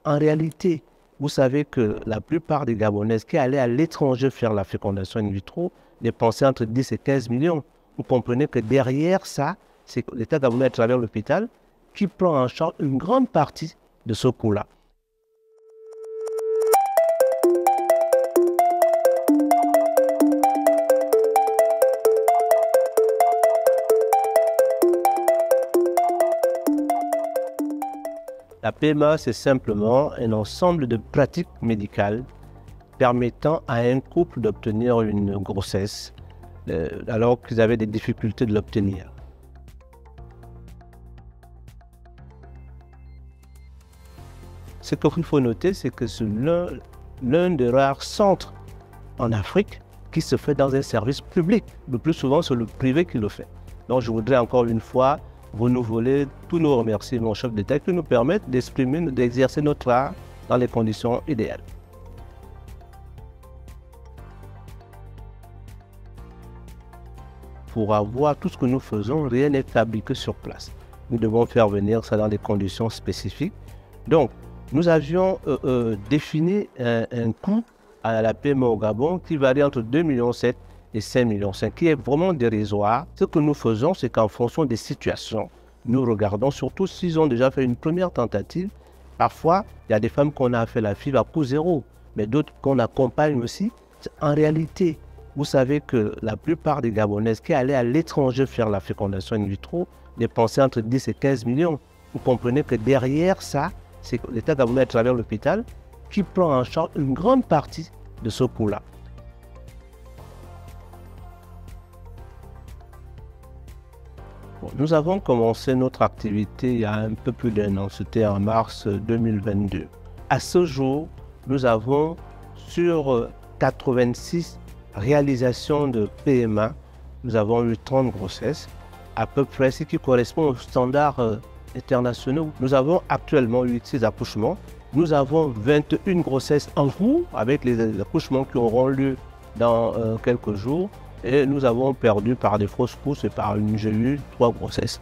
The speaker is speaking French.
En réalité, vous savez que la plupart des Gabonaises qui allaient à l'étranger faire la fécondation in vitro dépensaient entre 10 et 15 millions. Vous comprenez que derrière ça, c'est l'État gabonais à travers l'hôpital qui prend en charge une grande partie de ce coût-là. La PMA, c'est simplement un ensemble de pratiques médicales permettant à un couple d'obtenir une grossesse alors qu'ils avaient des difficultés de l'obtenir. Ce qu'il faut noter, c'est que c'est l'un des rares centres en Afrique qui se fait dans un service public. Le plus souvent, c'est le privé qui le fait. Donc, je voudrais encore une fois renouveler tous nos remerciements au chef d'État qui nous permettent d'exprimer, d'exercer notre art dans les conditions idéales. Pour avoir tout ce que nous faisons, rien n'est fabriqué sur place. Nous devons faire venir ça dans des conditions spécifiques. Donc, nous avions défini un coût à la PMA au Gabon qui varie entre 2,7 millions et 5,5 millions, qui est vraiment dérisoire. Ce que nous faisons, c'est qu'en fonction des situations, nous regardons, surtout s'ils ont déjà fait une première tentative. Parfois, il y a des femmes qu'on a fait la FIV à coût zéro, mais d'autres qu'on accompagne aussi. En réalité, vous savez que la plupart des Gabonaises qui allaient à l'étranger faire la fécondation in vitro dépensaient entre 10 et 15 millions. Vous comprenez que derrière ça, c'est l'État gabonais à travers l'hôpital qui prend en charge une grande partie de ce coût-là. Bon, nous avons commencé notre activité il y a un peu plus d'un an, c'était en mars 2022. À ce jour, nous avons sur 86 réalisations de PMA, nous avons eu 30 grossesses, à peu près ce qui correspond aux standards internationaux. Nous avons actuellement eu 6 accouchements. Nous avons 21 grossesses en cours avec les accouchements qui auront lieu dans quelques jours. Et nous avons perdu par des fausses couches et par une j'ai eu 3 grossesses.